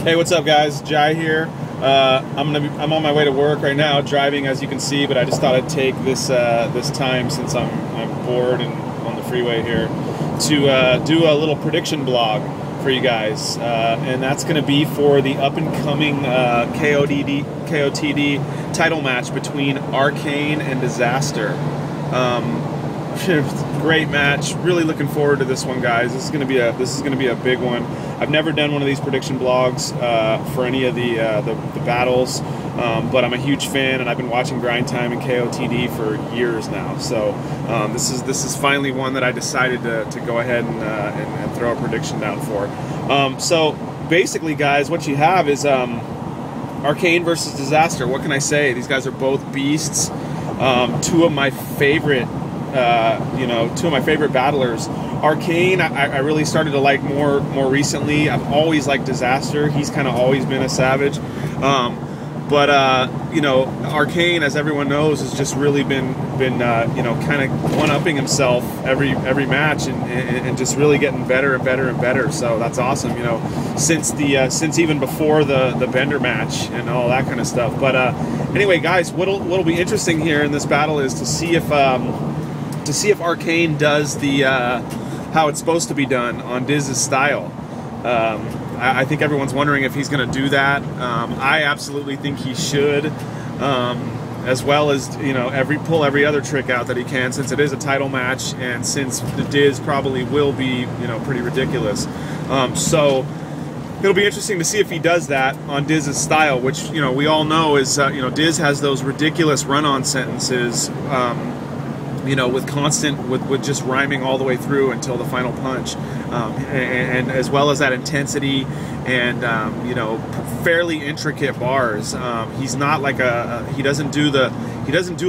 Hey, what's up, guys? Jai here. I'm on my way to work right now, driving as you can see. But I just thought I'd take this this time, since I'm bored and on the freeway here, to do a little prediction blog for you guys, and that's going to be for the up and coming KOTD title match between Arcane and Dizaster. Great match. Really looking forward to this one, guys. This is going to be a big one. I've never done one of these prediction blogs for any of the battles, but I'm a huge fan, and I've been watching Grind Time and KOTD for years now. So this is finally one that I decided to go ahead and throw a prediction down for. So basically, guys, what you have is Arcane versus Dizaster. What can I say? These guys are both beasts. Two of my favorite battlers. Arcane, I really started to like more recently. I've always liked Dizaster. He's kind of always been a savage. But Arcane, as everyone knows, has just really been kind of one-upping himself every match, and just really getting better and better and better. So that's awesome. Since even before the Bender match and all that kind of stuff. But anyway, guys, what'll be interesting here in this battle is to see if Arcane does the how it's supposed to be done on Diz's style. I think everyone's wondering if he's going to do that. I absolutely think he should, as well as pull every other trick out that he can, since it is a title match, and since the Diz probably will be pretty ridiculous. So it'll be interesting to see if he does that on Diz's style, which we all know is Diz has those ridiculous run-on sentences. With just rhyming all the way through until the final punch, and as well as that intensity and fairly intricate bars. He's not like he doesn't do a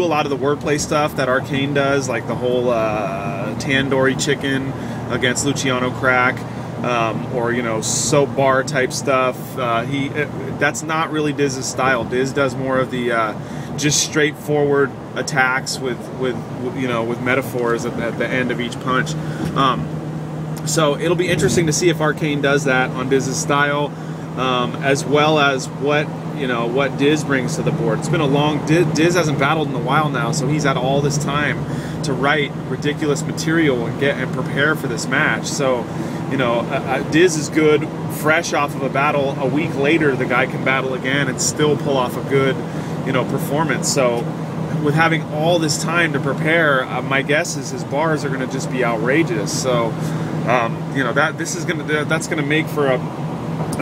lot of the wordplay stuff that Arcane does, like the whole tandoori chicken against Luciano Crack, or soap bar type stuff. That's not really Diz's style. Diz does more of the just straightforward attacks with metaphors at the end of each punch. So it'll be interesting to see if Arcane does that on Diz's style, as well as what Diz brings to the board. It's been a long Diz hasn't battled in a while now, so he's had all this time to write ridiculous material and prepare for this match. So Diz is good fresh off of a battle. A week later, the guy can battle again and still pull off a good performance. So with having all this time to prepare, my guess is his bars are going to just be outrageous. So that's going to make for a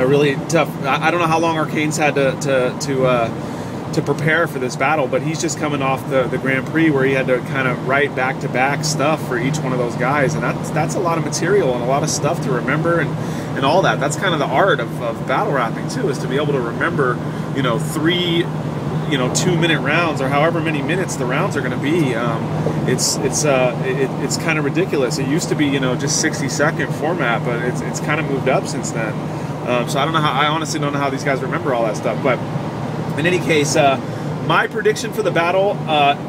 really tough. I don't know how long Arcane's had to prepare for this battle, but he's just coming off the Grand Prix where he had to kind of write back-to-back stuff for each one of those guys, and that's a lot of material and a lot of stuff to remember and all that. That's kind of the art of battle rapping too, is to be able to remember three 2-minute rounds, or however many minutes the rounds are going to be. It's kind of ridiculous. It used to be just 60-second format, but it's kind of moved up since then. So I honestly don't know how these guys remember all that stuff. But in any case, my prediction for the battle,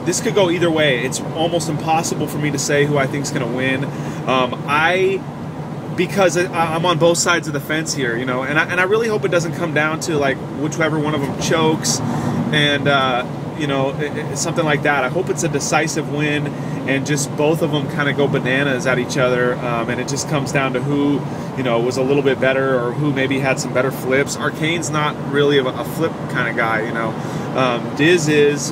this could go either way. It's almost impossible for me to say who I think is going to win. Because I'm on both sides of the fence here, and I really hope it doesn't come down to like whichever one of them chokes, and something like that. I hope it's a decisive win, and just both of them kind of go bananas at each other, and it just comes down to who was a little bit better, or who maybe had some better flips. Arcane's not really a flip kind of guy, Diz is,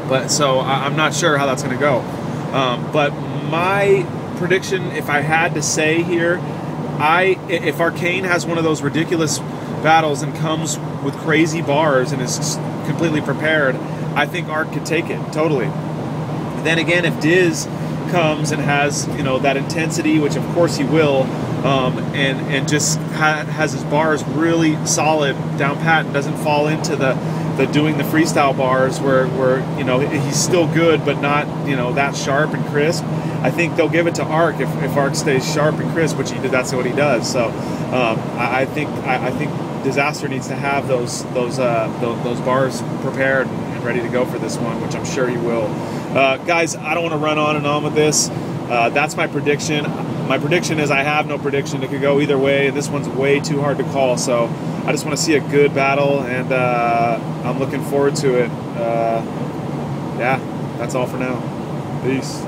but so I'm not sure how that's going to go. But my prediction, if I had to say here, if Arcane has one of those ridiculous battles and comes with crazy bars and is completely prepared, I think Arc could take it totally. Then again, if Diz comes and has that intensity, which of course he will, and just has his bars really solid down pat and doesn't fall into the doing the freestyle bars where he's still good but not that sharp and crisp, I think they'll give it to Arc if Arc stays sharp and crisp, which that's what he does. So I think Dizaster needs to have those bars prepared and ready to go for this one, which I'm sure he will. Guys, I don't want to run on and on with this. That's my prediction. My prediction is I have no prediction. It could go either way, and this one's way too hard to call. So I just want to see a good battle, and I'm looking forward to it. Yeah, that's all for now. Peace.